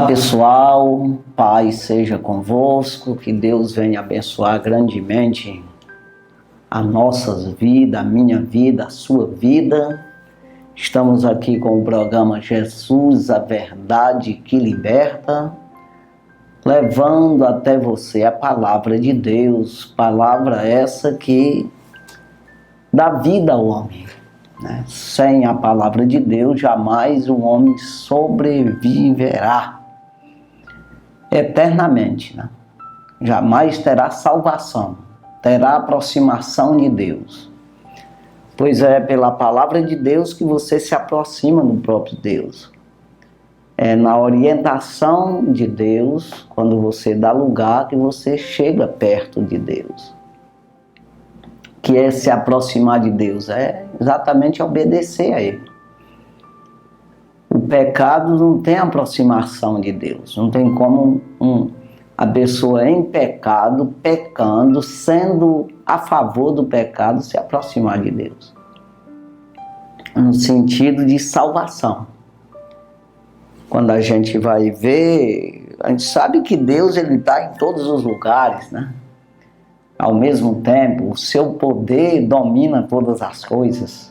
Olá pessoal, paz seja convosco, que Deus venha abençoar grandemente a nossas vidas, a minha vida, a sua vida. Estamos aqui com o programa Jesus, a Verdade que Liberta, levando até você a palavra de Deus, palavra essa que dá vida ao homem. Sem a palavra de Deus, jamais o homem sobreviverá eternamente. Jamais terá salvação, terá aproximação de Deus. Pois é pela palavra de Deus que você se aproxima do próprio Deus. É na orientação de Deus, quando você dá lugar, que você chega perto de Deus. Que é se aproximar de Deus, é exatamente obedecer a Ele. O pecado não tem aproximação de Deus, não tem como a pessoa em pecado, pecando, sendo a favor do pecado, se aproximar de Deus. No sentido de salvação. Quando a gente vai ver, a gente sabe que Deus está em todos os lugares, Ao mesmo tempo, o seu poder domina todas as coisas,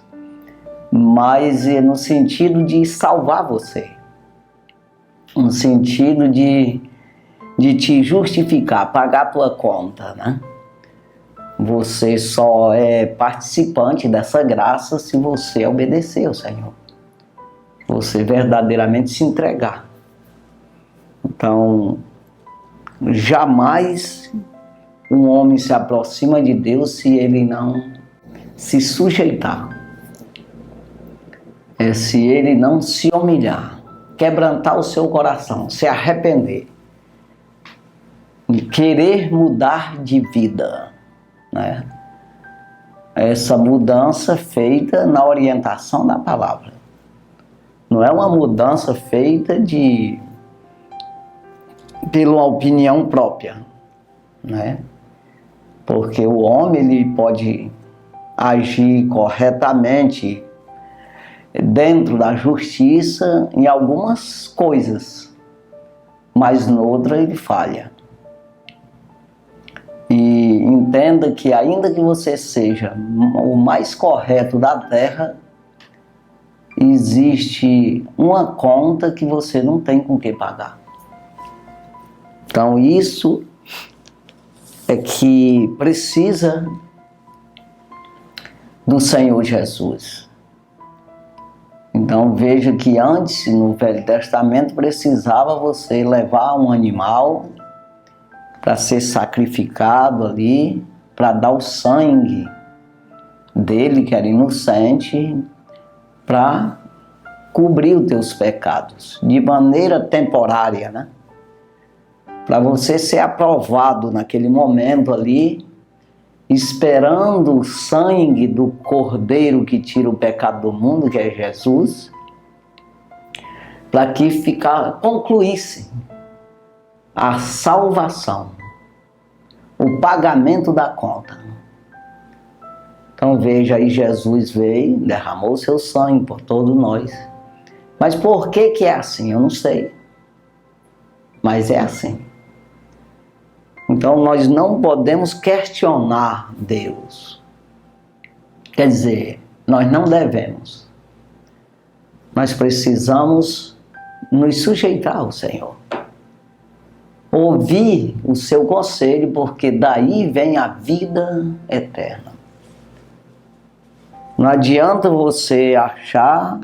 mas no sentido de salvar você, no sentido de te justificar, pagar a tua conta, Você só é participante dessa graça se você obedecer ao Senhor, você verdadeiramente se entregar. Então, jamais um homem se aproxima de Deus se ele não se sujeitar, se ele não se humilhar, quebrantar o seu coração, se arrepender, querer mudar de vida, Essa mudança feita na orientação da palavra. Não é uma mudança feita pela opinião própria, Porque o homem ele pode agir corretamente dentro da justiça em algumas coisas, mas noutra ele falha. E entenda que ainda que você seja o mais correto da terra, existe uma conta que você não tem com que pagar. Então isso é que precisa do Senhor Jesus. Então veja que antes, no Velho Testamento, precisava você levar um animal para ser sacrificado ali, para dar o sangue dele, que era inocente, para cobrir os teus pecados, de maneira temporária, Para você ser aprovado naquele momento ali, esperando o sangue do Cordeiro que tira o pecado do mundo, que é Jesus, para que concluísse a salvação, o pagamento da conta. Então veja aí, Jesus veio, derramou seu sangue por todos nós. Mas por que é assim? Eu não sei. Mas é assim. Então nós não podemos questionar Deus. Quer dizer, nós não devemos. Nós precisamos nos sujeitar ao Senhor. Ouvir o seu conselho, porque daí vem a vida eterna. Não adianta você achar,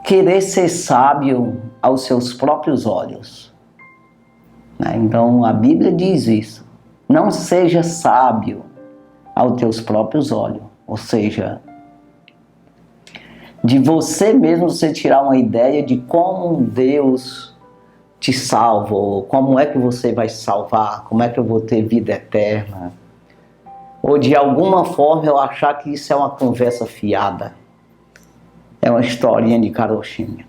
querer ser sábio aos seus próprios olhos. Então a Bíblia diz isso. Não seja sábio aos teus próprios olhos. Ou seja, de você mesmo você tirar uma ideia de como Deus te salva, ou como é que você vai se salvar, como é que eu vou ter vida eterna. Ou de alguma forma eu achar que isso é uma conversa fiada. É uma historinha de carochinha.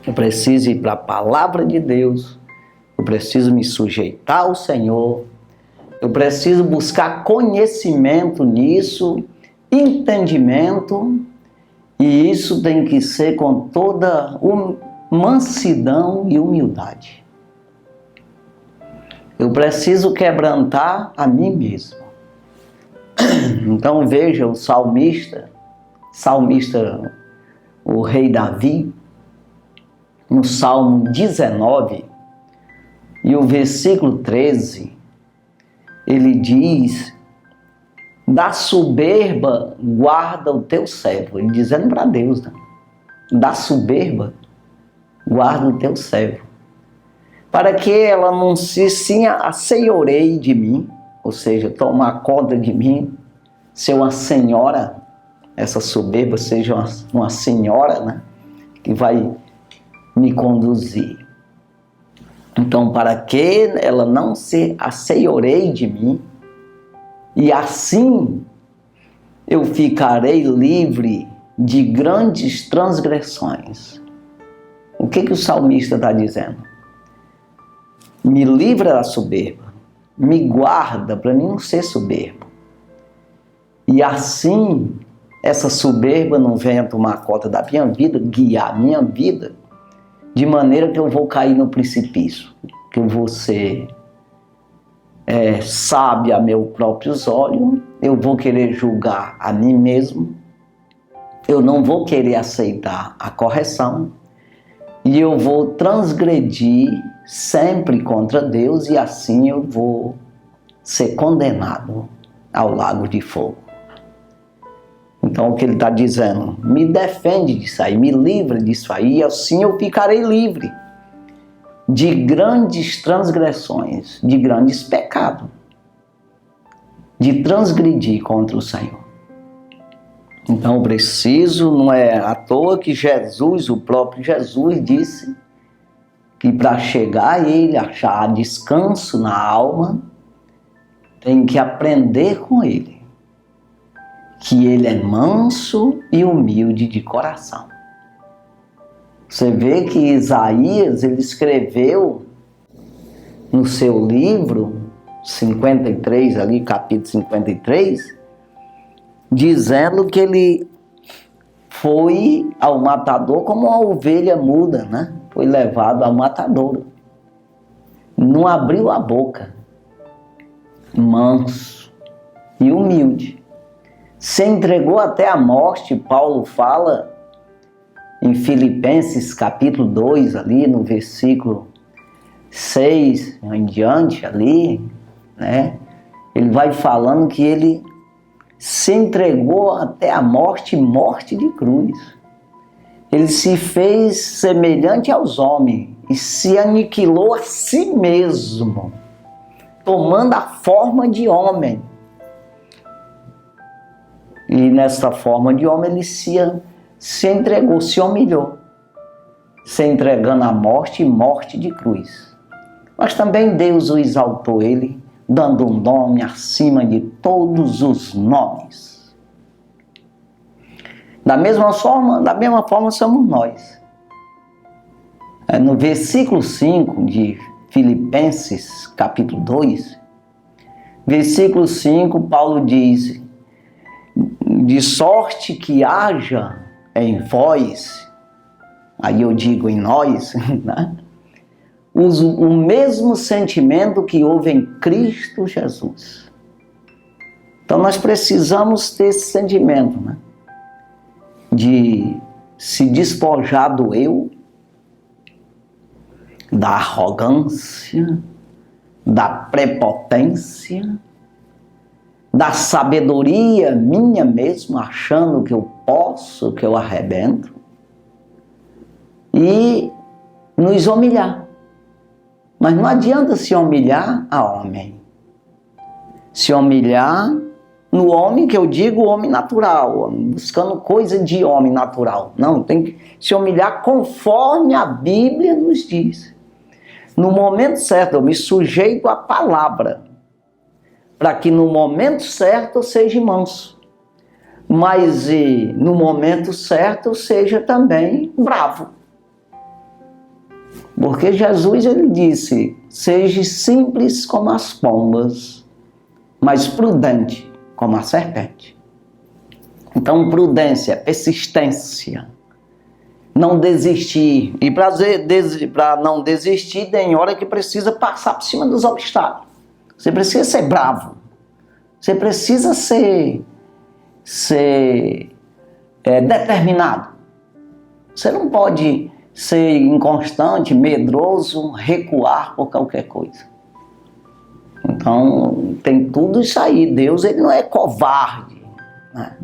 Eu preciso ir para a palavra de Deus. Eu preciso me sujeitar ao Senhor. Eu preciso buscar conhecimento nisso, entendimento E isso tem que ser com toda mansidão e humildade. Eu preciso quebrantar a mim mesmo. Então veja o salmista, o rei Davi, no Salmo 19, e o versículo 13, ele diz: da soberba guarda o teu servo. Ele dizendo para Deus, né? Da soberba guarda o teu servo, para que ela não se assenhoreie de mim, ou seja, tomar conta de mim, ser uma senhora, essa soberba seja uma senhora, né? Que vai me conduzir. Então, para que ela não se assenhoreie de mim, e assim eu ficarei livre de grandes transgressões. O que o salmista está dizendo? Me livra da soberba, me guarda para mim não ser soberbo. E assim, essa soberba não venha tomar conta da minha vida, guiar a minha vida, de maneira que eu vou cair no precipício, que eu vou ser sábio a meus próprios olhos, eu vou querer julgar a mim mesmo, eu não vou querer aceitar a correção, e eu vou transgredir sempre contra Deus, e assim eu vou ser condenado ao lago de fogo. Então o que ele está dizendo? Me defende disso aí, me livra disso aí, e assim eu ficarei livre de grandes transgressões, de grandes pecados, de transgredir contra o Senhor. Então eu preciso, não é à toa que Jesus, o próprio Jesus, disse que para chegar a Ele, achar descanso na alma, tem que aprender com Ele, que Ele é manso e humilde de coração. Você vê que Isaías, ele escreveu no seu livro 53, ali, capítulo 53, dizendo que ele foi ao matador como uma ovelha muda, né? Foi levado ao matadouro. Não abriu a boca. Manso e humilde. Se entregou até a morte, Paulo fala em Filipenses capítulo 2, ali no versículo 6 em diante, ali, né? Ele vai falando que ele se entregou até a morte, morte de cruz. Ele se fez semelhante aos homens e se aniquilou a si mesmo, tomando a forma de homem. E nessa forma de homem ele se entregou, se humilhou, se entregando à morte e morte de cruz. Mas também Deus o exaltou ele, dando um nome acima de todos os nomes. Da mesma forma somos nós. No versículo 5 de Filipenses capítulo 2, versículo 5, Paulo diz: de sorte que haja em vós, aí eu digo em nós, né? O mesmo sentimento que houve em Cristo Jesus. Então nós precisamos ter esse sentimento, né? De se despojar do eu, da arrogância, da prepotência, da sabedoria minha mesmo, achando que eu posso, que eu arrebento, e nos humilhar. Mas não adianta se humilhar a homem. Se humilhar no homem, que eu digo homem natural, buscando coisa de homem natural. Não, tem que se humilhar conforme a Bíblia nos diz. No momento certo, eu me sujeito à palavra, para que no momento certo eu seja manso, mas no momento certo eu seja também bravo. Porque Jesus, ele disse: seja simples como as pombas, mas prudente como a serpente. Então, prudência, persistência, não desistir. E para não desistir, tem hora que precisa passar por cima dos obstáculos. Você precisa ser bravo. Você precisa ser determinado. Você não pode ser inconstante, medroso, recuar por qualquer coisa. Então, tem tudo isso aí. Deus, ele não é covarde, né?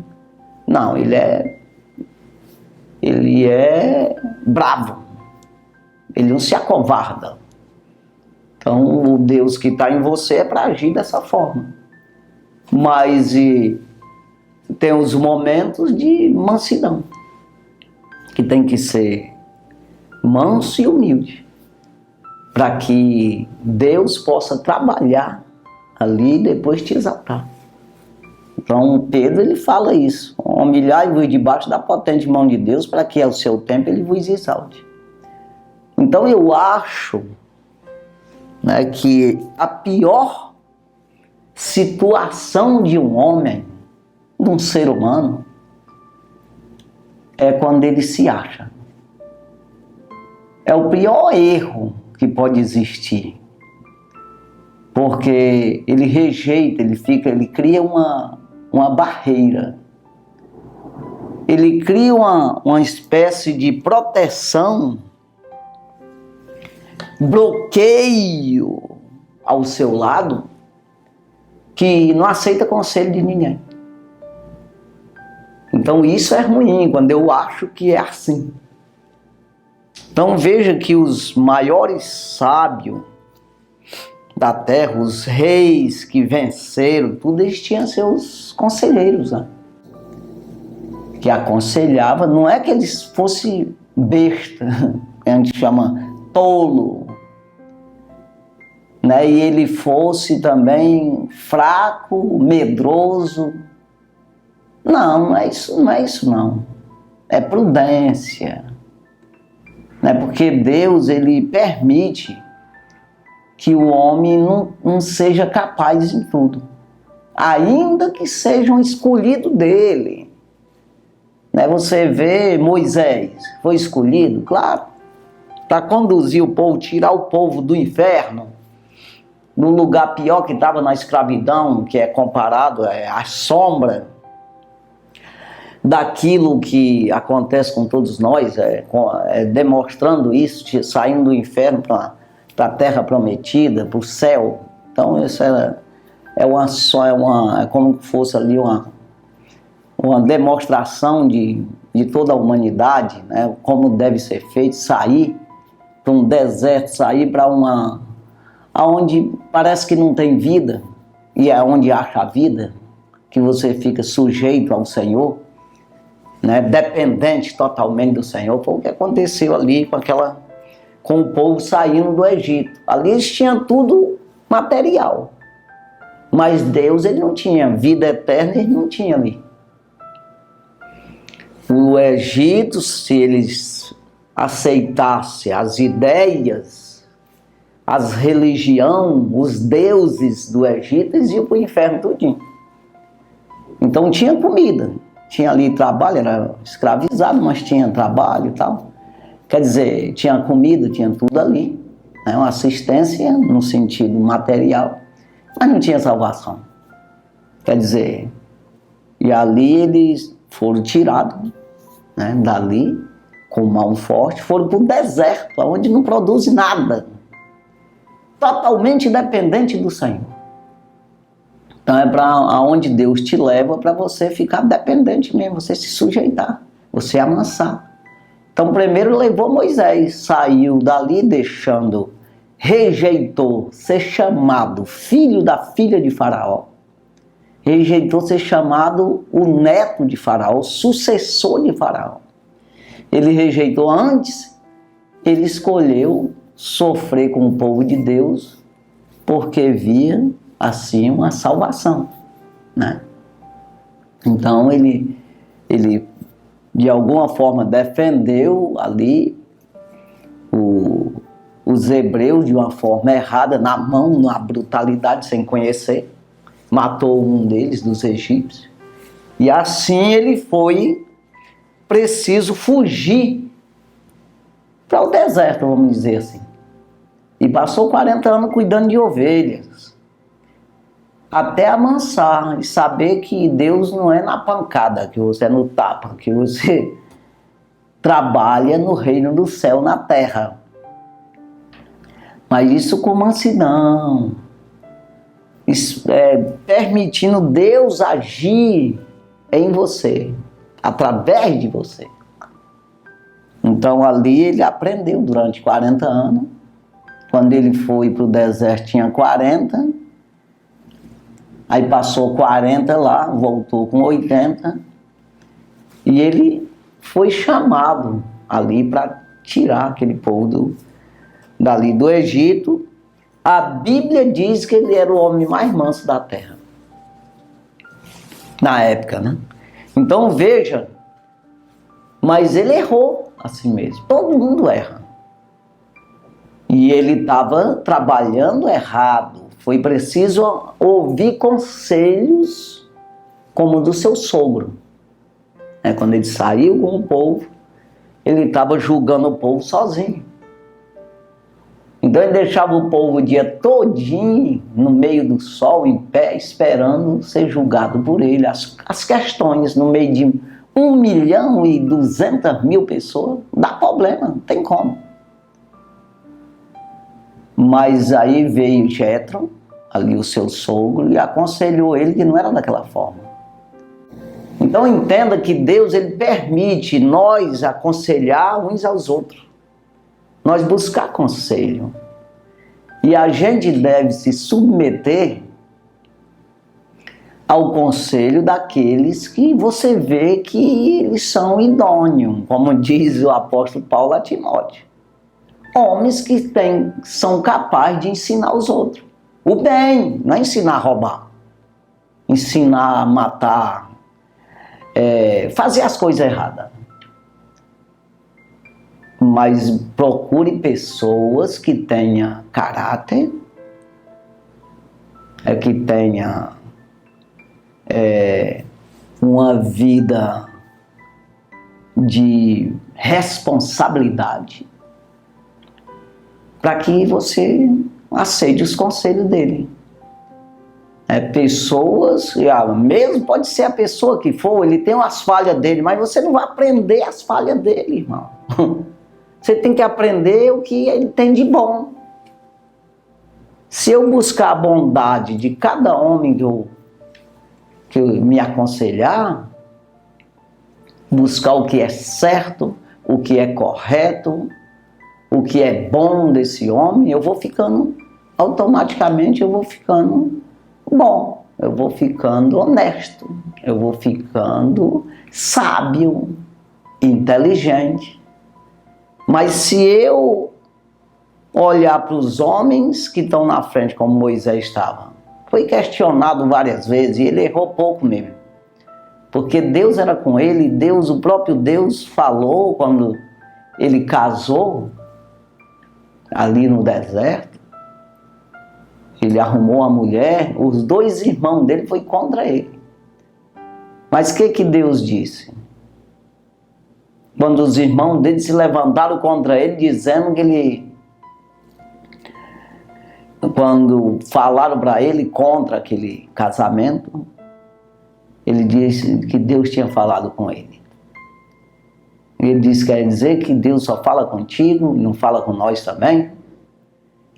Não, ele é bravo. Ele não se acovarda. Então, o Deus que está em você é para agir dessa forma. Mas tem os momentos de mansidão, que tem que ser manso e humilde, para que Deus possa trabalhar ali e depois te exaltar. Então Pedro, ele fala isso: humilhai-vos debaixo da potente mão de Deus, para que ao seu tempo ele vos exalte. Então eu acho, né, que a pior situação de um homem, de um ser humano, é quando ele se acha. É o pior erro que pode existir, porque ele rejeita, ele cria uma barreira, ele cria uma espécie de proteção, bloqueio ao seu lado, que não aceita conselho de ninguém. Então isso é ruim, quando eu acho que é assim. Então veja que os maiores sábios da terra, os reis que venceram, tudo eles tinham seus conselheiros, né? Que aconselhava, não é que eles fossem besta, que a gente chama tolo, né? E ele fosse também fraco, medroso. Não é isso não. É prudência. Né? Porque Deus, ele permite que o homem não seja capaz em tudo, ainda que seja um escolhido dele. Né? Você vê Moisés, foi escolhido, claro, para conduzir o povo, tirar o povo do inferno, no lugar pior que estava na escravidão, que é comparado à sombra daquilo que acontece com todos nós, demonstrando isso, saindo do inferno para a terra prometida, para o céu. Então isso é como se fosse ali uma demonstração de toda a humanidade, né? Como deve ser feito, sair para um deserto, sair para aonde parece que não tem vida, e é onde acha a vida, que você fica sujeito ao Senhor, né, dependente totalmente do Senhor. Foi o que aconteceu ali com o povo saindo do Egito. Ali eles tinham tudo material, mas Deus, ele não tinha vida eterna, ele não tinha ali. O Egito, se eles aceitassem as ideias, as religiões, os deuses do Egito, eles iam para o inferno tudinho. Então tinha comida, tinha ali trabalho, era escravizado, mas tinha trabalho e tal. Quer dizer, tinha comida, tinha tudo ali, né? Uma assistência no sentido material, mas não tinha salvação. Quer dizer, e ali eles foram tirados, né, dali, com mão forte, foram para o deserto, onde não produz nada, totalmente dependente do Senhor. Então é para onde Deus te leva, para você ficar dependente mesmo, você se sujeitar, você amansar. Então primeiro levou Moisés, saiu dali rejeitou ser chamado filho da filha de Faraó, rejeitou ser chamado o neto de Faraó, o sucessor de Faraó. Ele rejeitou antes, ele escolheu sofrer com o povo de Deus, porque via assim uma salvação, né? Então ele de alguma forma defendeu ali os hebreus de uma forma errada, na brutalidade, sem conhecer, matou um deles, dos egípcios, E assim ele foi preciso fugir para o deserto, vamos dizer assim. E passou 40 anos cuidando de ovelhas, até amansar e saber que Deus não é na pancada, que você é no tapa, que você trabalha no reino do céu na terra. Mas isso com mansidão, permitindo Deus agir em você, através de você. Então ali ele aprendeu durante 40 anos. Quando ele foi para o deserto tinha 40, aí passou 40 lá, voltou com 80, e ele foi chamado ali para tirar aquele povo dali do Egito. A Bíblia diz que ele era o homem mais manso da terra, na época, né? Então veja, mas ele errou assim mesmo, todo mundo erra. E ele estava trabalhando errado. Foi preciso ouvir conselhos como o do seu sogro. Quando ele saiu com o povo, ele estava julgando o povo sozinho. Então ele deixava o povo o dia todinho no meio do sol, em pé, esperando ser julgado por ele. As questões no meio de 1.200.000 pessoas, dá problema, não tem como. Mas aí veio Jetro, ali o seu sogro, e aconselhou ele que não era daquela forma. Então entenda que Deus ele permite nós aconselhar uns aos outros. Nós buscar conselho. E a gente deve se submeter ao conselho daqueles que você vê que eles são idôneos, como diz o apóstolo Paulo a Timóteo. Homens que são capazes de ensinar os outros o bem, não é ensinar a roubar, ensinar a matar, fazer as coisas erradas. Mas procure pessoas que tenham caráter, que tenham uma vida de responsabilidade, para que você aceite os conselhos dele. Pessoas, mesmo pode ser a pessoa que for, ele tem umas falhas dele, mas você não vai aprender as falhas dele, irmão. Você tem que aprender o que ele tem de bom. Se eu buscar a bondade de cada homem que eu me aconselhar, buscar o que é certo, o que é correto, o que é bom desse homem, eu vou ficando, automaticamente eu vou ficando bom, eu vou ficando honesto, eu vou ficando sábio, inteligente. Mas se eu olhar para os homens que estão na frente, como Moisés estava, foi questionado várias vezes e ele errou pouco mesmo. Porque Deus era com ele, o próprio Deus falou quando ele casou ali no deserto. Ele arrumou uma mulher, os 2 irmãos dele foi contra ele. Mas o que Deus disse? Quando os irmãos dele se levantaram contra ele, dizendo que quando falaram para ele contra aquele casamento, ele disse que Deus tinha falado com ele. Ele disse, quer dizer que Deus só fala contigo e não fala com nós também?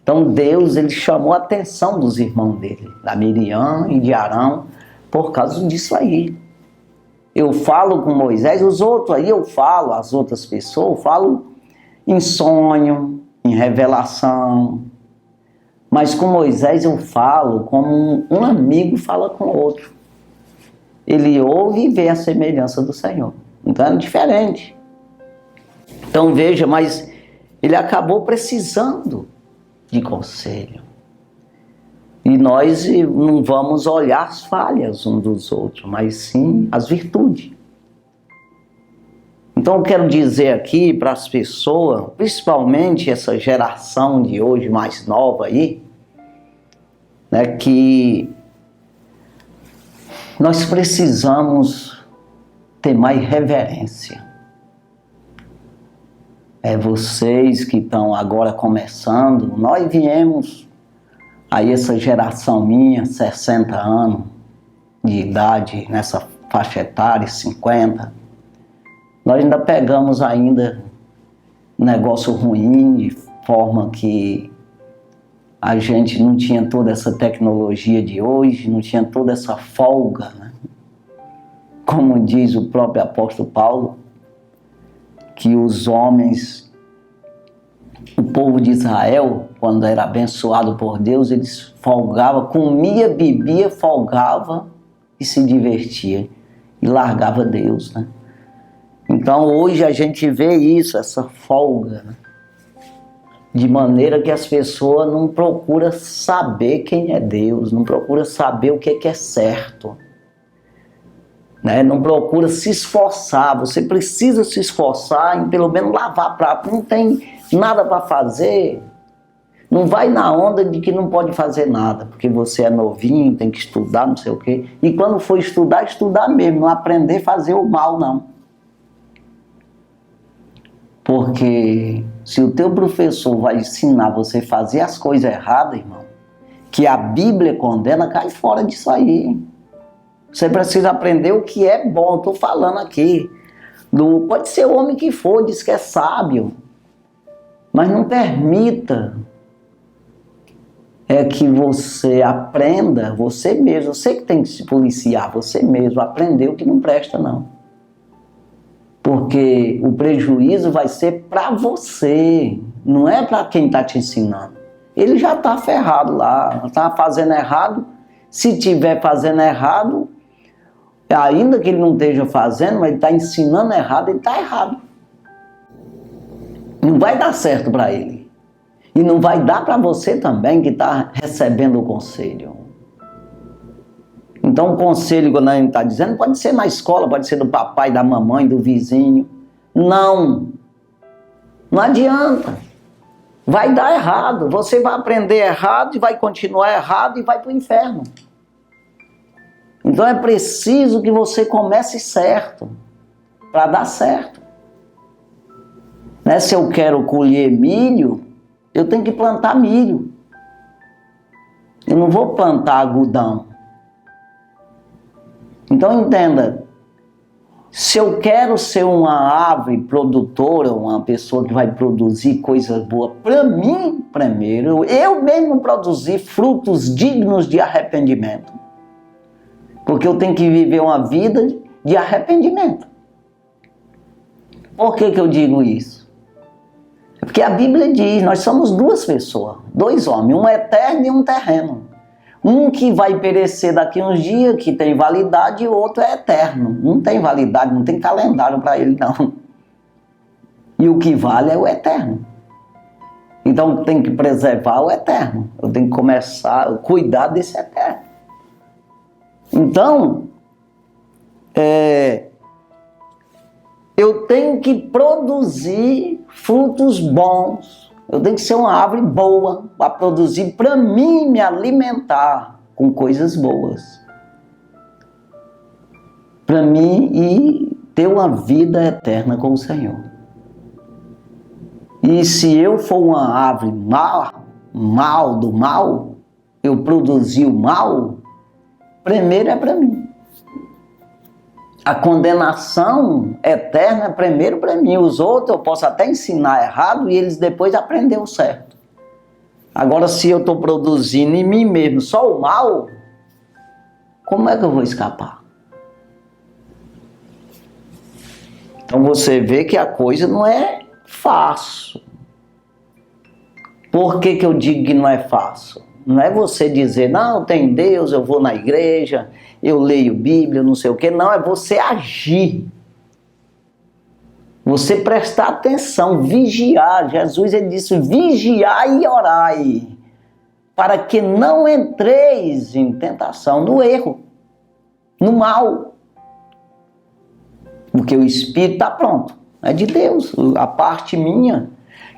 Então Deus, ele chamou a atenção dos irmãos dele, da Miriam e de Arão, por causa disso aí. Eu falo com Moisés, os outros aí eu falo, as outras pessoas, eu falo em sonho, em revelação. Mas com Moisés eu falo como um amigo fala com o outro. Ele ouve e vê a semelhança do Senhor. Então é diferente. Então veja, mas ele acabou precisando de conselho. E nós não vamos olhar as falhas uns dos outros, mas sim as virtudes. Então eu quero dizer aqui para as pessoas, principalmente essa geração de hoje mais nova aí, né, que nós precisamos ter mais reverência. Vocês que estão agora começando, nós viemos, aí essa geração minha, 60 anos de idade, nessa faixa etária, 50, nós ainda pegamos ainda negócio ruim, de forma que a gente não tinha toda essa tecnologia de hoje, não tinha toda essa folga, né? Como diz o próprio apóstolo Paulo, que os homens, o povo de Israel, quando era abençoado por Deus, eles folgavam, comia, bebia, folgava e se divertia, e largava Deus, né? Então hoje a gente vê isso, essa folga, né? De maneira que as pessoas não procuram saber quem é Deus, não procuram saber o que é certo, né? Não procura se esforçar. Você precisa se esforçar em pelo menos lavar prato. Não tem nada para fazer, não vai na onda de que não pode fazer nada, porque você é novinho, tem que estudar, não sei o quê. E quando for estudar, estudar mesmo, não aprender a fazer o mal, não. Porque se o teu professor vai ensinar você a fazer as coisas erradas, irmão, que a Bíblia condena, cai fora disso aí. Você precisa aprender o que é bom. Estou falando aqui. Pode ser o homem que for, diz que é sábio. Mas não permita que você aprenda, você mesmo. Você que tem que se policiar, você mesmo. Aprender o que não presta, não. Porque o prejuízo vai ser para você. Não é para quem está te ensinando. Ele já está ferrado lá. Está fazendo errado. Se estiver fazendo errado, ainda que ele não esteja fazendo, mas ele está ensinando errado, ele está errado. Não vai dar certo para ele. E não vai dar para você também que está recebendo o conselho. Então o conselho, quando a gente está dizendo, pode ser na escola, pode ser do papai, da mamãe, do vizinho. Não adianta. Vai dar errado. Você vai aprender errado e vai continuar errado e vai para o inferno. Então é preciso que você comece certo, para dar certo. Né? Se eu quero colher milho, eu tenho que plantar milho. Eu não vou plantar algodão. Então entenda, se eu quero ser uma árvore produtora, uma pessoa que vai produzir coisas boas, para mim, primeiro, eu mesmo produzir frutos dignos de arrependimento. Porque eu tenho que viver uma vida de arrependimento. Por que eu digo isso? Porque a Bíblia diz, nós somos duas pessoas, dois homens, um eterno e um terreno. Um que vai perecer daqui uns dias, que tem validade, e o outro é eterno. Não tem validade, não tem calendário para ele, não. E o que vale é o eterno. Então tem que preservar o eterno. Eu tenho que começar a cuidar desse eterno. Então, eu tenho que produzir frutos bons. Eu tenho que ser uma árvore boa para produzir, para mim me alimentar com coisas boas. Para mim e ter uma vida eterna com o Senhor. E se eu for uma árvore mal do mal, eu produzir o mal, primeiro é para mim. A condenação eterna é primeiro para mim. Os outros eu posso até ensinar errado e eles depois aprender o certo. Agora, se eu estou produzindo em mim mesmo só o mal, como é que eu vou escapar? Então você vê que a coisa não é fácil. Por que eu digo que não é fácil? Não é você dizer, não, tem Deus, eu vou na igreja, eu leio Bíblia, não sei o quê. Não, é você agir. Você prestar atenção, vigiar. Jesus, ele disse, vigiai e orai, para que não entreis em tentação, no erro, no mal. Porque o Espírito está pronto, é de Deus. A parte minha,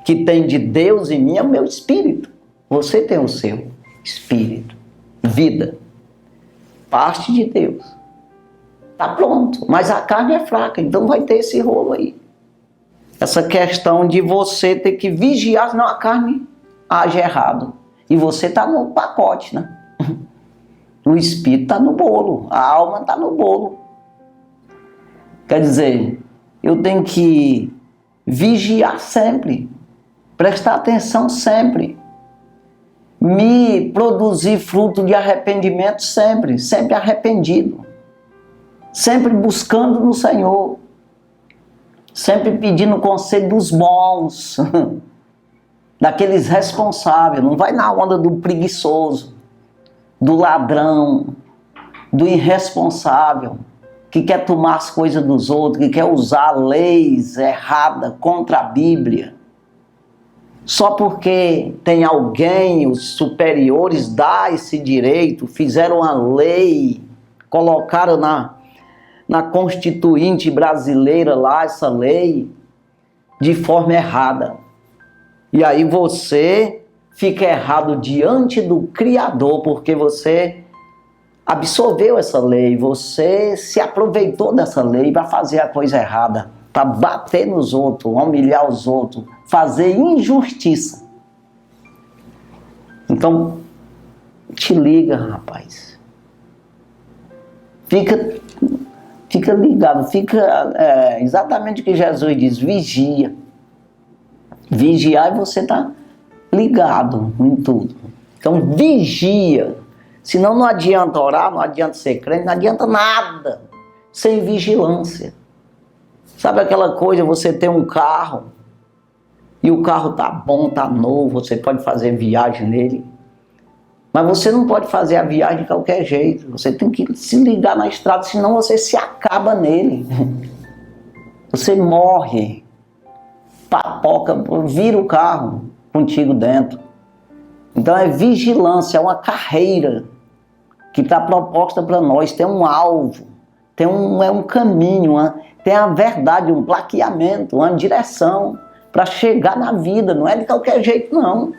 que tem de Deus em mim, é o meu Espírito. Você tem o seu Espírito, vida, parte de Deus. Tá pronto. Mas a carne é fraca, então vai ter esse rolo aí. Essa questão de você ter que vigiar, senão a carne age errado. E você tá no pacote, né? O espírito tá no bolo, a alma tá no bolo. Quer dizer, eu tenho que vigiar sempre, prestar atenção sempre, me produzir fruto de arrependimento sempre, sempre arrependido, sempre buscando no Senhor, sempre pedindo conselho dos bons, daqueles responsáveis. Não vai na onda do preguiçoso, do ladrão, do irresponsável, que quer tomar as coisas dos outros, que quer usar leis erradas contra a Bíblia, só porque tem alguém, os superiores, dá esse direito, fizeram uma lei, colocaram na Constituinte brasileira lá essa lei, de forma errada. E aí você fica errado diante do Criador, porque você absorveu essa lei, você se aproveitou dessa lei para fazer a coisa errada, para bater nos outros, humilhar os outros, fazer injustiça. Então, te liga, rapaz. Fica ligado, exatamente o que Jesus diz, vigia. Vigiar e você está ligado em tudo. Então, vigia. Senão não adianta orar, não adianta ser crente, não adianta nada sem vigilância. Sabe aquela coisa, você tem um carro e o carro tá bom, tá novo, você pode fazer viagem nele, mas você não pode fazer a viagem de qualquer jeito. Você tem que se ligar na estrada, senão você se acaba nele. Você morre, papoca, vira o carro contigo dentro. Então é vigilância, é uma carreira que está proposta para nós, tem um alvo, é um caminho, tem a verdade, um plaqueamento, uma direção para chegar na vida, não é de qualquer jeito não.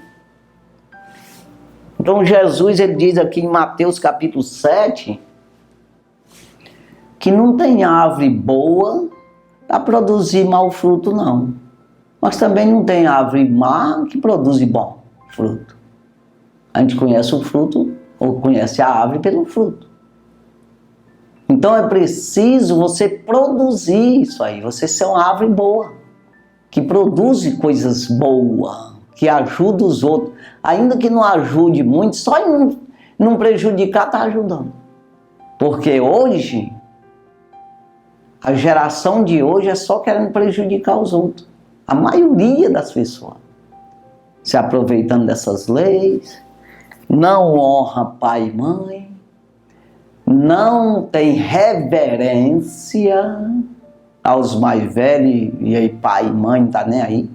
Então Jesus, ele diz aqui em Mateus capítulo 7, que não tem árvore boa para produzir mau fruto não, mas também não tem árvore má que produz bom fruto. A gente conhece o fruto, ou conhece a árvore pelo fruto. Então é preciso você produzir isso aí, você ser uma árvore boa, que produz coisas boas, que ajuda os outros, ainda que não ajude muito, só em não prejudicar está ajudando. Porque hoje, a geração de hoje é só querendo prejudicar os outros. A maioria das pessoas se aproveitando dessas leis, não honra pai e mãe, não tem reverência aos mais velhos, e aí pai e mãe não tá nem aí.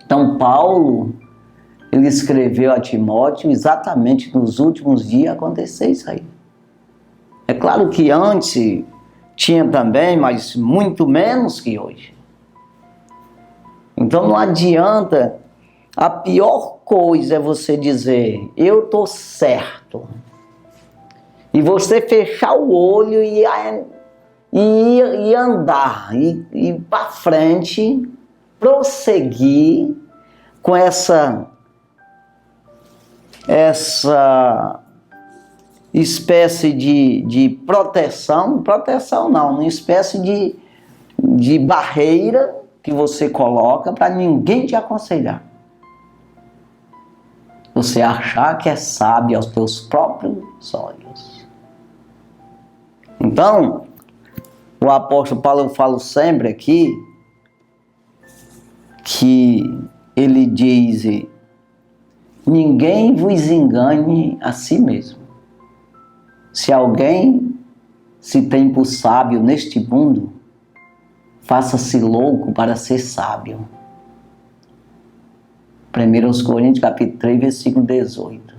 Então Paulo, ele escreveu a Timóteo exatamente nos últimos dias acontecer isso aí. É claro que antes tinha também, mas muito menos que hoje. Então não adianta. A pior coisa é você dizer, eu estou certo. E você fechar o olho e andar, e ir para frente, prosseguir com essa espécie de proteção não, uma espécie de barreira que você coloca para ninguém te aconselhar. Você achar que é sábio aos teus próprios olhos. Então, o apóstolo Paulo fala sempre aqui que ele diz, ninguém vos engane a si mesmo. Se alguém se tem por sábio neste mundo, faça-se louco para ser sábio. 1 Coríntios capítulo 3, versículo 18.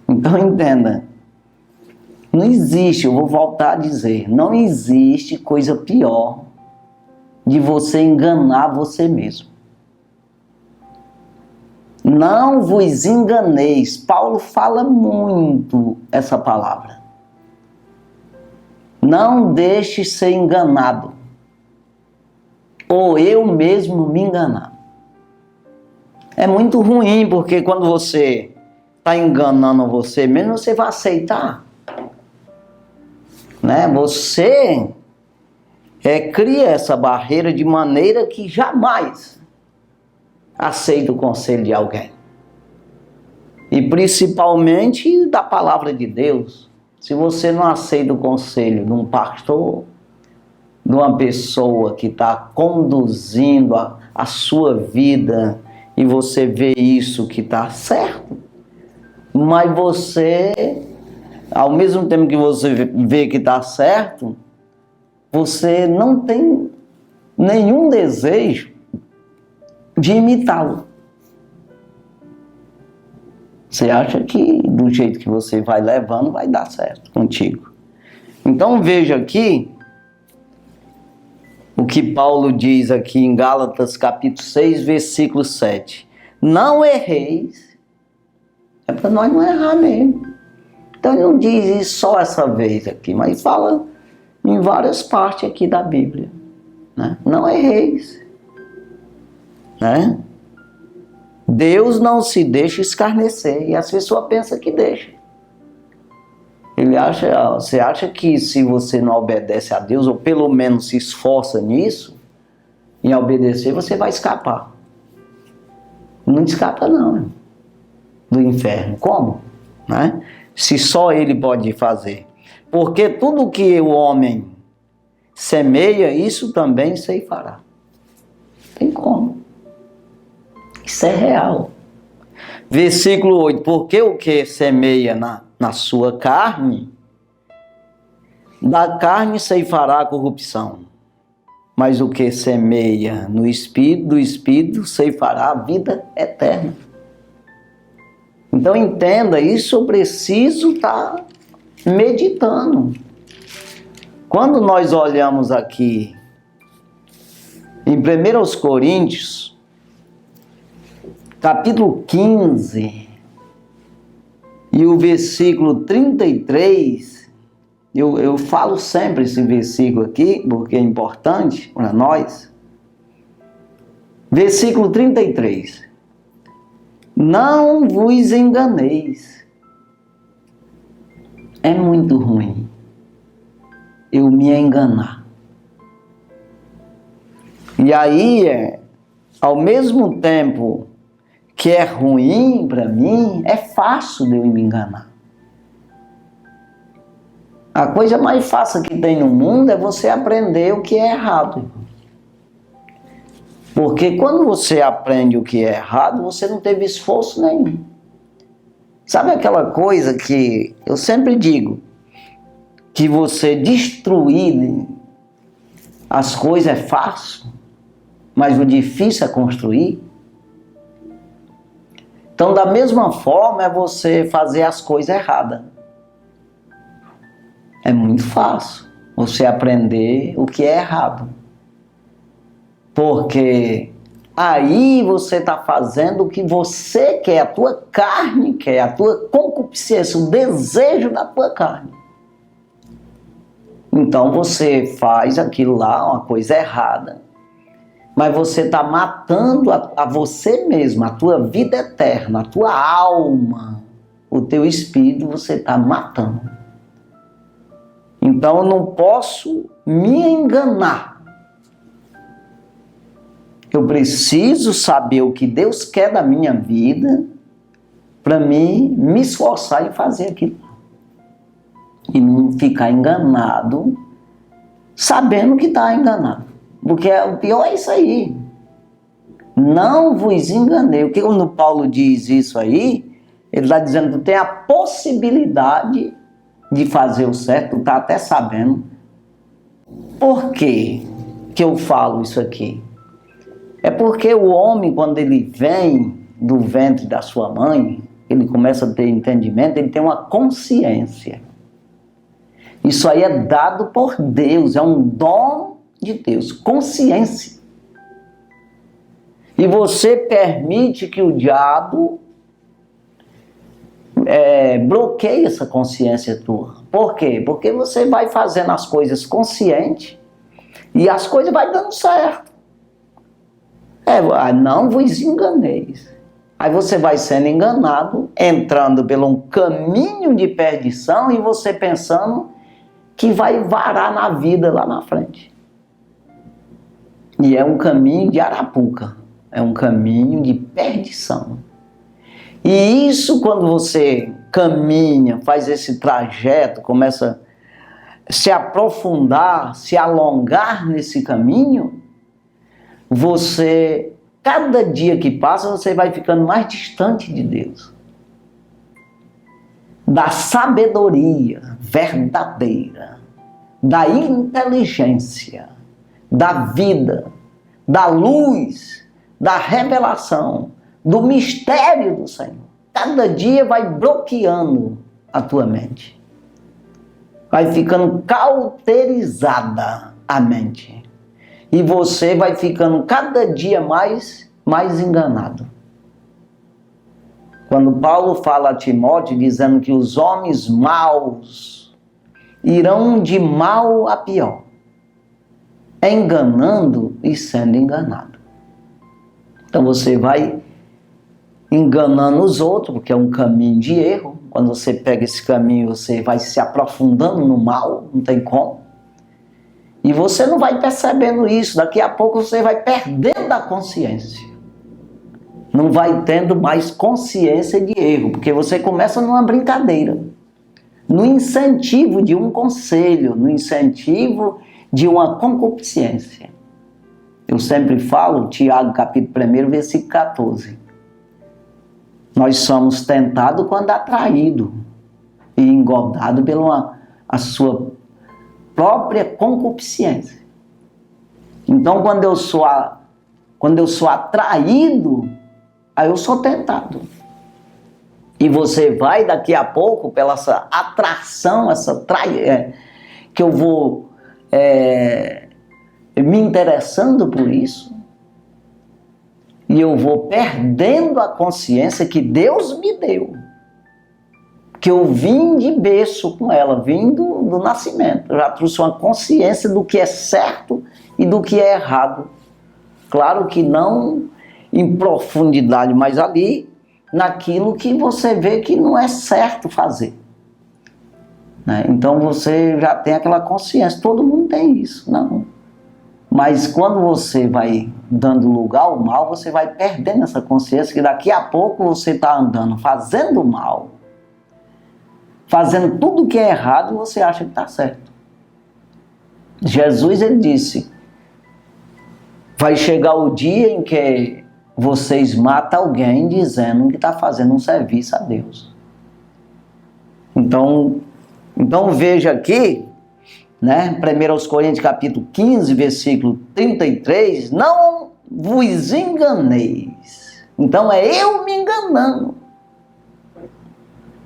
Então entenda, não existe, eu vou voltar a dizer, não existe coisa pior de você enganar você mesmo. Não vos enganeis. Paulo fala muito essa palavra. Não deixe ser enganado, ou eu mesmo me enganar. É muito ruim, porque quando você está enganando você mesmo, você vai aceitar. Né? Você cria essa barreira de maneira que jamais aceita o conselho de alguém. E principalmente da palavra de Deus. Se você não aceita o conselho de um pastor, de uma pessoa que está conduzindo a sua vida, e você vê isso que está certo, mas você, ao mesmo tempo que você vê que está certo, você não tem nenhum desejo de imitá-lo. Você acha que do jeito que você vai levando, vai dar certo contigo. Então veja aqui o que Paulo diz aqui em Gálatas capítulo 6, versículo 7. Não erreis. É para nós não errar mesmo. Então ele não diz isso só essa vez aqui, mas fala em várias partes aqui da Bíblia. Né? Não erreis. Né? Deus não se deixa escarnecer, e as pessoas pensam que deixa. Você acha que se você não obedece a Deus, ou pelo menos se esforça nisso, em obedecer, você vai escapar. Não escapa não, do inferno. Como? Né? Se só Ele pode fazer. Porque tudo que o homem semeia, isso também ceifará. Tem como. Isso é real. Versículo 8. Porque o que semeia na sua carne, da carne ceifará a corrupção. Mas o que semeia no Espírito, do Espírito ceifará a vida eterna. Então entenda, isso eu preciso estar meditando. Quando nós olhamos aqui em 1 Coríntios, capítulo 15, e o versículo 33, eu falo sempre esse versículo aqui, porque é importante para nós. Versículo 33. Não vos enganeis. É muito ruim eu me enganar. E aí, ao mesmo tempo que é ruim para mim, é fácil de eu me enganar. A coisa mais fácil que tem no mundo é você aprender o que é errado. Porque quando você aprende o que é errado, você não teve esforço nenhum. Sabe aquela coisa que eu sempre digo, que você destruir as coisas é fácil, mas o difícil é construir? Então, da mesma forma, é você fazer as coisas erradas. É muito fácil você aprender o que é errado. Porque aí você está fazendo o que você quer, a tua carne quer, a tua concupiscência, o desejo da tua carne. Então você faz aquilo lá, uma coisa errada, mas você está matando a você mesmo, a tua vida eterna, a tua alma, o teu espírito, você está matando. Então eu não posso me enganar. Eu preciso saber o que Deus quer da minha vida para mim me esforçar em fazer aquilo. E não ficar enganado sabendo que está enganado. Porque o pior é isso aí. Não vos enganei. O que quando Paulo diz isso aí, ele está dizendo que tu tem a possibilidade de fazer o certo, tu está até sabendo. Por que eu falo isso aqui? É porque o homem, quando ele vem do ventre da sua mãe, ele começa a ter entendimento, ele tem uma consciência. Isso aí é dado por Deus, é um dom de Deus, consciência. E você permite que o diabo bloqueie essa consciência tua. Por quê? Porque você vai fazendo as coisas consciente e as coisas vai dando certo. Não vos enganeis. Aí você vai sendo enganado, entrando pelo um caminho de perdição e você pensando que vai varar na vida lá na frente. E é um caminho de arapuca, é um caminho de perdição. E isso, quando você caminha, faz esse trajeto, começa a se aprofundar, se alongar nesse caminho, você, cada dia que passa, você vai ficando mais distante de Deus. Da sabedoria verdadeira, da inteligência, da vida, da luz, da revelação, do mistério do Senhor. Cada dia vai bloqueando a tua mente. Vai ficando cauterizada a mente. E você vai ficando cada dia mais enganado. Quando Paulo fala a Timóteo dizendo que os homens maus irão de mal a pior, enganando e sendo enganado. Então você vai enganando os outros, porque é um caminho de erro. Quando você pega esse caminho, você vai se aprofundando no mal, não tem como. E você não vai percebendo isso. Daqui a pouco você vai perdendo a consciência. Não vai tendo mais consciência de erro, porque você começa numa brincadeira, no incentivo de um conselho, no incentivo de uma concupiscência. Eu sempre falo, Tiago capítulo 1, versículo 14. Nós somos tentados quando atraídos e engordados pela a sua própria concupiscência. Então, quando eu sou atraído, aí eu sou tentado. E você vai daqui a pouco, pela essa atração, que eu vou me interessando por isso, e eu vou perdendo a consciência que Deus me deu. Que eu vim de berço com ela, vim do nascimento. Eu já trouxe uma consciência do que é certo e do que é errado. Claro que não em profundidade, mas ali, naquilo que você vê que não é certo fazer. Né? Então você já tem aquela consciência, todo mundo tem isso, não. Mas quando você vai dando lugar ao mal, você vai perdendo essa consciência que daqui a pouco você está andando, fazendo mal, fazendo tudo que é errado e você acha que está certo. Jesus, ele disse, vai chegar o dia em que vocês matam alguém dizendo que está fazendo um serviço a Deus. Então veja aqui, né, 1 Coríntios capítulo 15, versículo 33, não vos enganeis. Então é eu me enganando.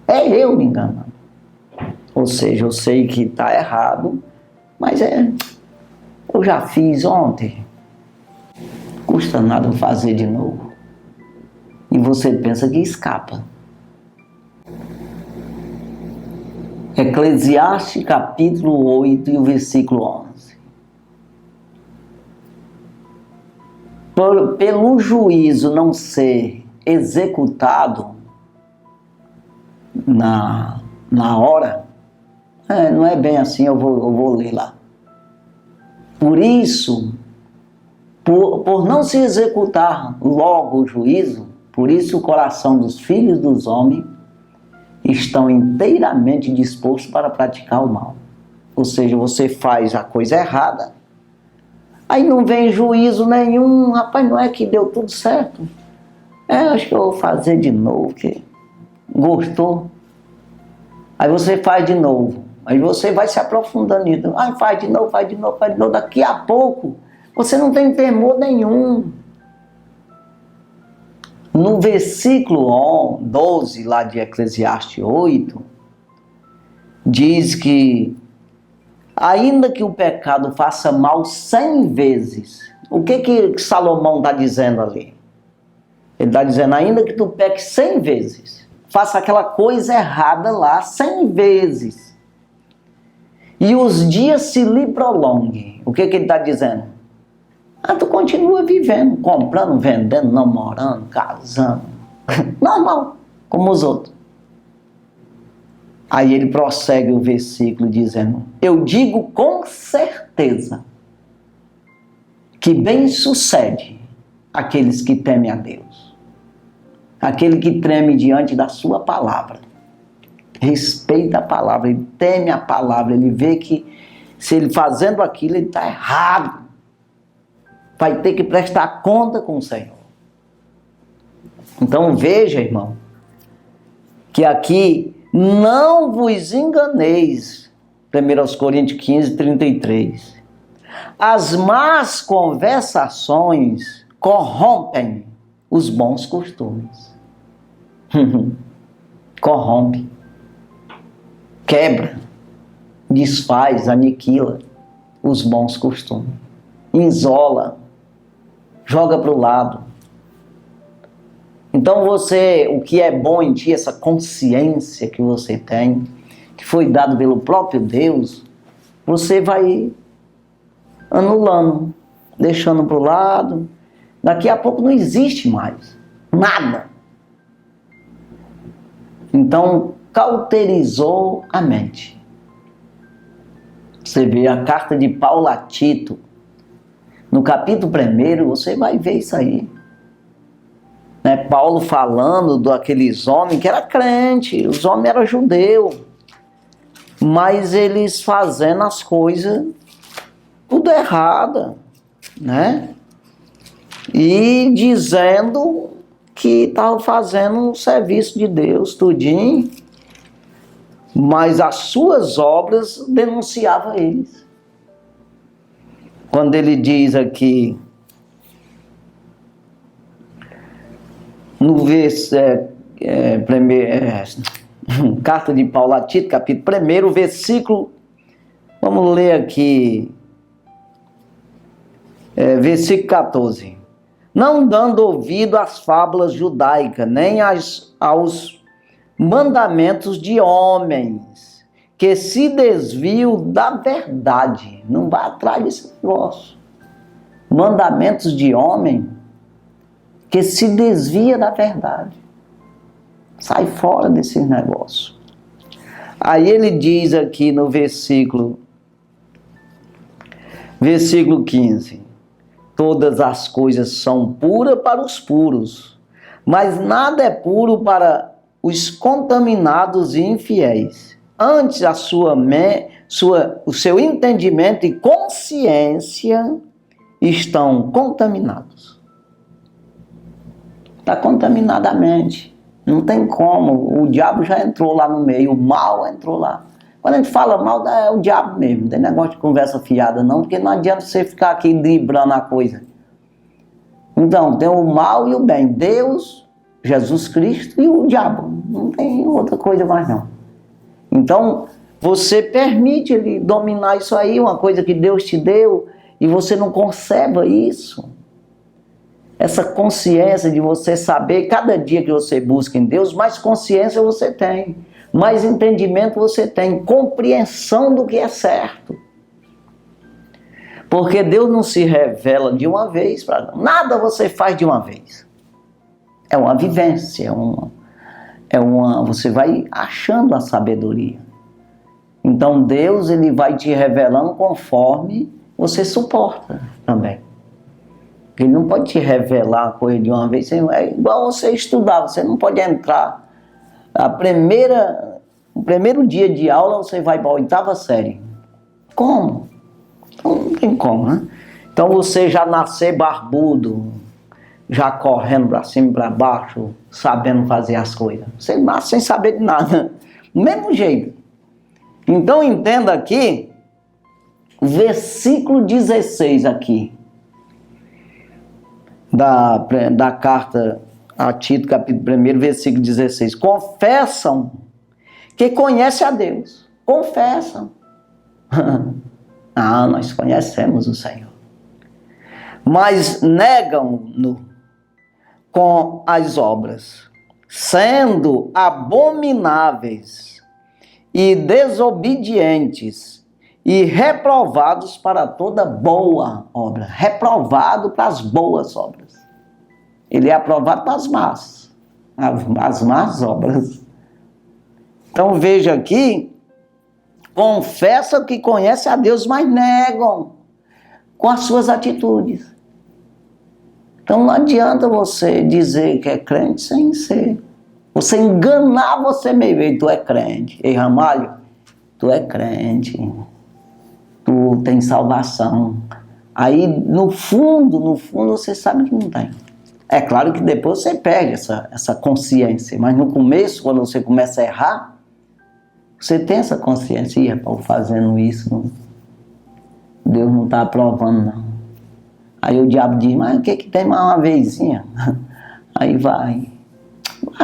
É eu me enganando. Ou seja, eu sei que está errado, mas eu já fiz ontem. Custa nada fazer de novo. E você pensa que escapa. Eclesiastes capítulo 8 e o versículo 11. Pelo juízo não ser executado na hora, não é bem assim, eu vou ler lá. Por isso, por não se executar logo o juízo, por isso o coração dos filhos dos homens estão inteiramente dispostos para praticar o mal. Ou seja, você faz a coisa errada, aí não vem juízo nenhum, rapaz, não é que deu tudo certo. Acho que eu vou fazer de novo, que gostou. Aí você faz de novo, aí você vai se aprofundando nisso. Faz de novo, daqui a pouco você não tem temor nenhum. No versículo 12, lá de Eclesiastes 8, diz que ainda que o pecado faça mal 100 vezes, o que Salomão está dizendo ali? Ele está dizendo, ainda que tu peque 100 vezes, faça aquela coisa errada lá 100 vezes, e os dias se lhe prolonguem. O que ele está dizendo? Tu continua vivendo, comprando, vendendo, namorando, casando. Normal, como os outros. Aí ele prossegue o versículo dizendo: eu digo com certeza que bem sucede aqueles que temem a Deus. Aquele que treme diante da sua palavra. Respeita a palavra, ele teme a palavra, ele vê que se ele fazendo aquilo, ele está errado. Vai ter que prestar conta com o Senhor. Então veja, irmão, que aqui não vos enganeis. 1 Coríntios 15, 33. As más conversações corrompem os bons costumes. Corrompe. Quebra. Desfaz, aniquila os bons costumes. Isola. Joga para o lado. Então você, o que é bom em ti, essa consciência que você tem, que foi dado pelo próprio Deus, você vai anulando, deixando para o lado. Daqui a pouco não existe mais nada. Então, cauterizou a mente. Você vê a carta de Paulo a Tito, no capítulo 1, você vai ver isso aí. Paulo falando daqueles homens que eram crentes, os homens eram judeus, mas eles fazendo as coisas tudo errada, né? E dizendo que estavam fazendo um serviço de Deus, tudinho, mas as suas obras denunciavam eles. Quando ele diz aqui, no carta de Paulo a Tito, capítulo 1, versículo, vamos ler aqui, versículo 14. Não dando ouvido às fábulas judaicas, nem aos mandamentos de homens, que se desviam da verdade. Não vai atrás desse negócio. Mandamentos de homem que se desvia da verdade. Sai fora desses negócios. Aí ele diz aqui no versículo 15. Todas as coisas são puras para os puros, mas nada é puro para os contaminados e infiéis. Antes o seu entendimento e consciência estão contaminados. Está contaminada a mente. Não tem como. O diabo já entrou lá no meio, o mal entrou lá. Quando a gente fala mal, é o diabo mesmo. Não tem negócio de conversa fiada não, porque não adianta você ficar aqui driblando a coisa. Então, tem o mal e o bem. Deus, Jesus Cristo e o diabo. Não tem outra coisa mais não. Então, você permite ele dominar isso aí, uma coisa que Deus te deu, e você não conserva isso. Essa consciência de você saber, cada dia que você busca em Deus, mais consciência você tem. Mais entendimento você tem, compreensão do que é certo. Porque Deus não se revela de uma vez, nada você faz de uma vez. É uma vivência, você vai achando a sabedoria. Então Deus ele vai te revelando conforme você suporta também. Ele não pode te revelar a coisa de uma vez, é igual você estudar, você não pode entrar. O primeiro dia de aula você vai para a 8ª série. Como? Então, não tem como, né? Então você já nascer barbudo, já correndo para cima e para baixo, sabendo fazer as coisas. Você nasce sem saber de nada. Do mesmo jeito. Então entenda aqui, versículo 16 aqui, da carta a Tito, capítulo 1, versículo 16. Confessam que conhecem a Deus. Confessam. Nós conhecemos o Senhor. Mas negam-no com as obras, sendo abomináveis e desobedientes, e reprovados para toda boa obra. Reprovado para as boas obras. Ele é aprovado para as más. As más obras. Então veja aqui, confessa que conhece a Deus, mas negam com as suas atitudes. Então não adianta você dizer que é crente sem ser. Você enganar você mesmo. E tu é crente. Ei, Ramalho, tu é crente. Tu tem salvação. Aí no fundo você sabe que não tem. É claro que depois você perde essa consciência. Mas no começo, quando você começa a errar, você tem essa consciência. Ih, Paulo, fazendo isso, não, Deus não está aprovando, não. Aí o diabo diz, mas o que tem mais uma vezinha? Aí vai.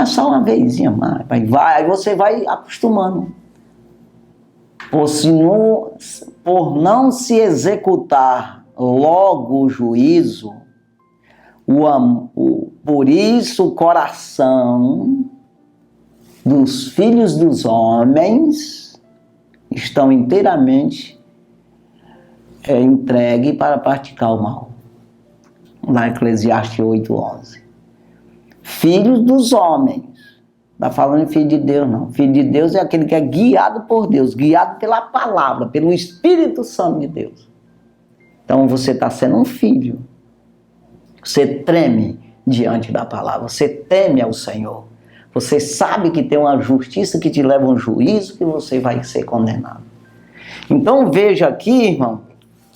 Só uma vezinha mais. Aí você vai acostumando. Por não se executar logo o juízo, por isso o coração dos filhos dos homens estão inteiramente entregue para praticar o mal. Lá em Eclesiastes 8:11. Filhos dos homens. Não está falando em filho de Deus, não. Filho de Deus é aquele que é guiado por Deus, guiado pela palavra, pelo Espírito Santo de Deus. Então você está sendo um filho. Você treme diante da palavra, você teme ao Senhor. Você sabe que tem uma justiça que te leva a um juízo, que você vai ser condenado. Então veja aqui, irmão,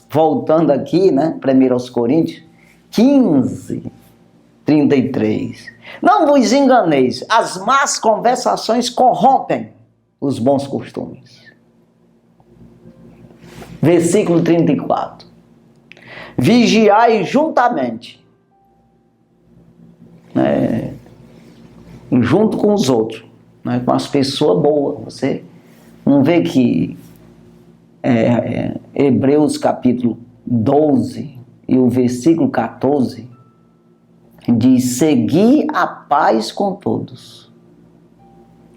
voltando aqui, né, 1 Coríntios 15:33. Não vos enganeis, as más conversações corrompem os bons costumes. Versículo 34. Vigiai juntamente, junto com os outros, com as pessoas boas. Você não vê que Hebreus capítulo 12 e o versículo 14 diz: seguir a paz com todos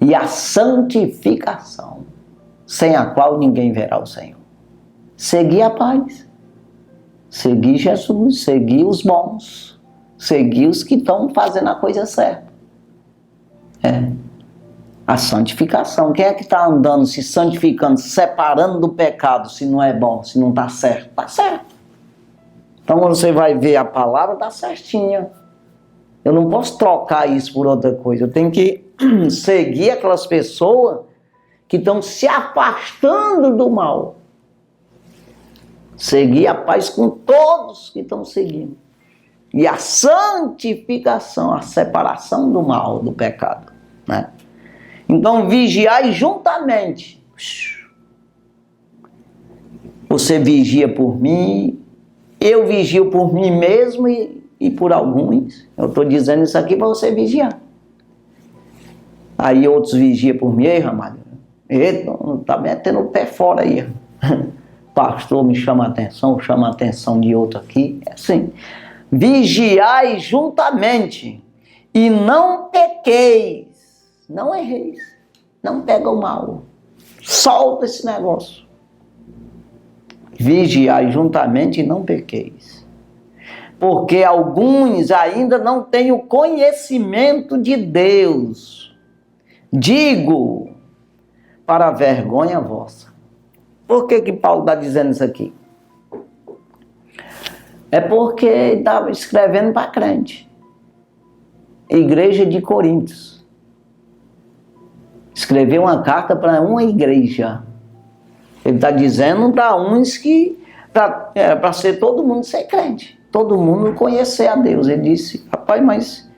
e a santificação, sem a qual ninguém verá o Senhor. Seguir a paz, seguir Jesus, seguir os bons, seguir os que estão fazendo a coisa certa. A santificação. Quem é que está andando, se santificando, separando do pecado, se não é bom, se não está certo? Está certo. Então quando você vai ver a palavra, está certinha. Eu não posso trocar isso por outra coisa. Eu tenho que seguir aquelas pessoas que estão se afastando do mal. Seguir a paz com todos que estão seguindo. E a santificação, a separação do mal, do pecado. Né? Então, vigiai juntamente. Você vigia por mim, eu vigio por mim mesmo e por alguns. Eu estou dizendo isso aqui para você vigiar. Aí outros vigiam por mim. Ei, Ramalho, está metendo o pé fora aí. Pastor me chama a atenção, chama a atenção de outro aqui. É assim. Vigiai juntamente e não pequeis. Não erreis. Não pega o mal. Solta esse negócio. Vigiai juntamente e não pequeis. Porque alguns ainda não têm o conhecimento de Deus. Digo, para a vergonha vossa. Por que Paulo está dizendo isso aqui? É porque ele estava escrevendo para crente. Igreja de Coríntios. Escreveu uma carta para uma igreja. Ele está dizendo para uns que, para ser todo mundo ser crente. Todo mundo conhecer a Deus. Ele disse, rapaz, mas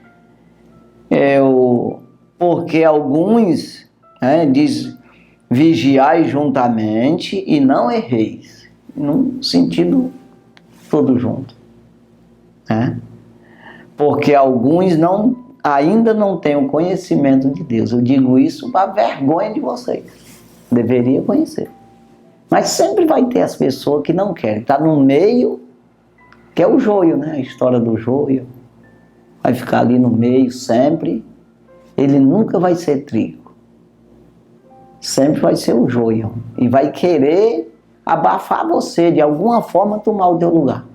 porque alguns diz, vigiai juntamente e não erreis. Num sentido todo junto. Porque alguns ainda não têm o conhecimento de Deus. Eu digo isso para vergonha de vocês. Deveria conhecer. Mas sempre vai ter as pessoas que não querem. Está no meio, que é o joio, né? A história do joio. Vai ficar ali no meio sempre. Ele nunca vai ser trigo. Sempre vai ser o joio. E vai querer abafar você, de alguma forma tomar o teu lugar.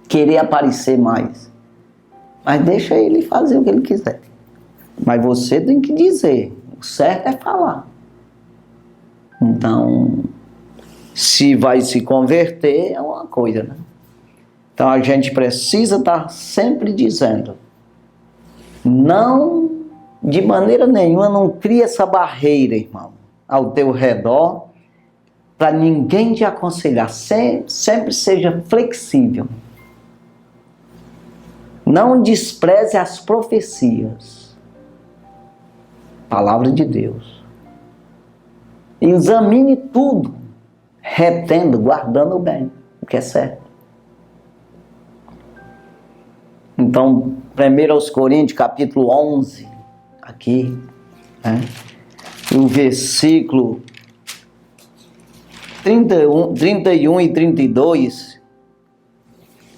Querer aparecer mais. Mas deixa ele fazer o que ele quiser. Mas você tem que dizer, o certo é falar. Então, se vai se converter, é uma coisa, né? Então a gente precisa estar sempre dizendo, não, de maneira nenhuma, não cria essa barreira, irmão, ao teu redor, para ninguém te aconselhar. Sempre seja flexível. Não despreze as profecias. Palavra de Deus. Examine tudo, retendo, guardando o bem, o que é certo. Então, 1 Coríntios, capítulo 11, aqui, né? O versículo 31 e 32,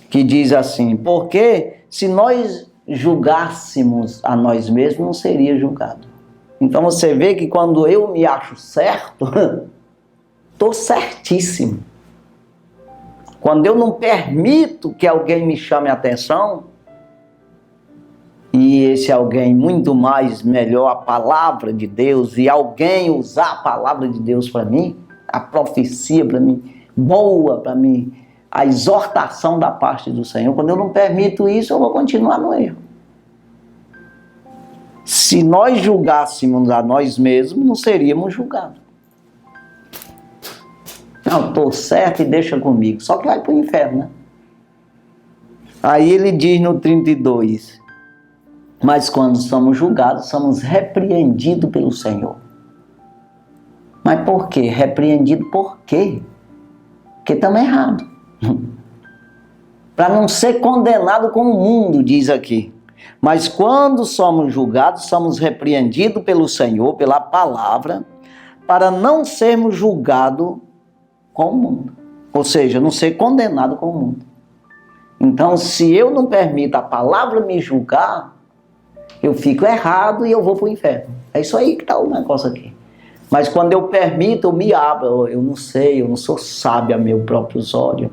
que diz assim, porque se nós julgássemos a nós mesmos, não seria julgado. Então você vê que quando eu me acho certo, estou certíssimo. Quando eu não permito que alguém me chame a atenção, e esse alguém muito mais melhor a palavra de Deus, e alguém usar a palavra de Deus para mim, a profecia para mim, boa para mim, a exortação da parte do Senhor, quando eu não permito isso, eu vou continuar no erro. Se nós julgássemos a nós mesmos, não seríamos julgados. Não, estou certo e deixa comigo. Só que vai para o inferno, né? Aí ele diz no 32, mas quando somos julgados, somos repreendidos pelo Senhor. Mas por quê? Repreendido por quê? Porque estamos errados. Para não ser condenado como o mundo, diz aqui. Mas quando somos julgados, somos repreendidos pelo Senhor, pela palavra, para não sermos julgados com o mundo. Ou seja, não ser condenado com o mundo. Então, se eu não permito a palavra me julgar, eu fico errado e eu vou para o inferno. É isso aí que está o negócio aqui. Mas quando eu permito, eu me abro. Eu não sei, eu não sou sábio a meus próprios olhos.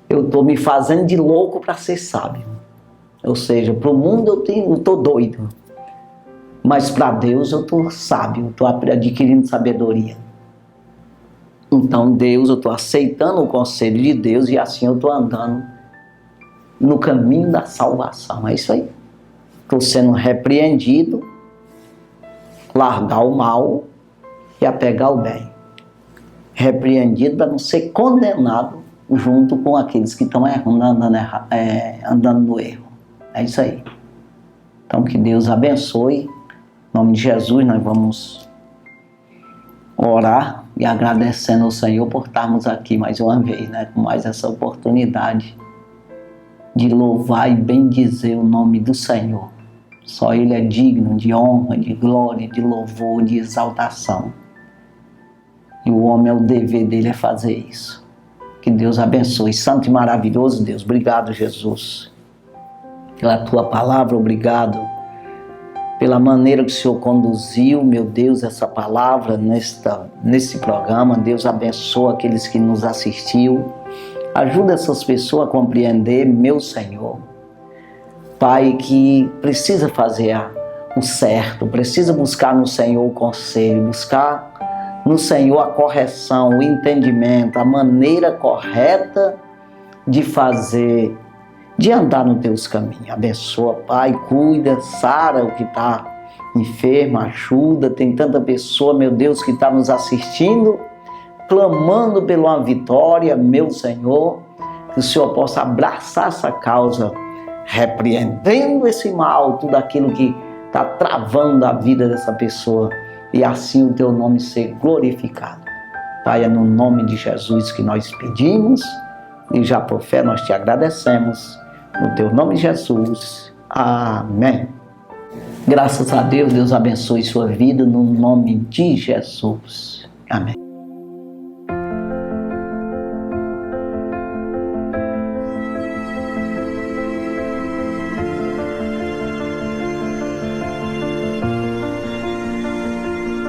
Eu estou me fazendo de louco para ser sábio. Ou seja, para o mundo eu estou doido. Mas para Deus eu estou sábio, estou adquirindo sabedoria. Então Deus, eu estou aceitando o conselho de Deus e assim eu estou andando no caminho da salvação. É isso aí. Estou sendo repreendido, largar o mal e apegar o bem. Repreendido para não ser condenado junto com aqueles que estão andando no erro. É isso aí. Então que Deus abençoe. Em nome de Jesus nós vamos orar e agradecendo ao Senhor por estarmos aqui mais uma vez, né? Com mais essa oportunidade de louvar e bendizer o nome do Senhor. Só Ele é digno de honra, de glória, de louvor, de exaltação. E o homem, o dever dele é fazer isso. Que Deus abençoe. Santo e maravilhoso Deus. Obrigado, Jesus. Pela Tua palavra, obrigado. Pela maneira que o Senhor conduziu, meu Deus, essa palavra nesse programa. Deus abençoa aqueles que nos assistiu. Ajuda essas pessoas a compreender, meu Senhor. Pai, que precisa fazer o certo, precisa buscar no Senhor o conselho, buscar no Senhor a correção, o entendimento, a maneira correta de fazer, de andar nos teus caminhos. Abençoa, Pai, cuida, sara o que está enfermo, ajuda. Tem tanta pessoa, meu Deus, que está nos assistindo, clamando por uma vitória, meu Senhor, que o Senhor possa abraçar essa causa, repreendendo esse mal, tudo aquilo que está travando a vida dessa pessoa, e assim o teu nome ser glorificado. Pai, é no nome de Jesus que nós pedimos, e já por fé nós te agradecemos, no teu nome Jesus, amém. Graças a Deus, Deus abençoe sua vida, no nome de Jesus, amém.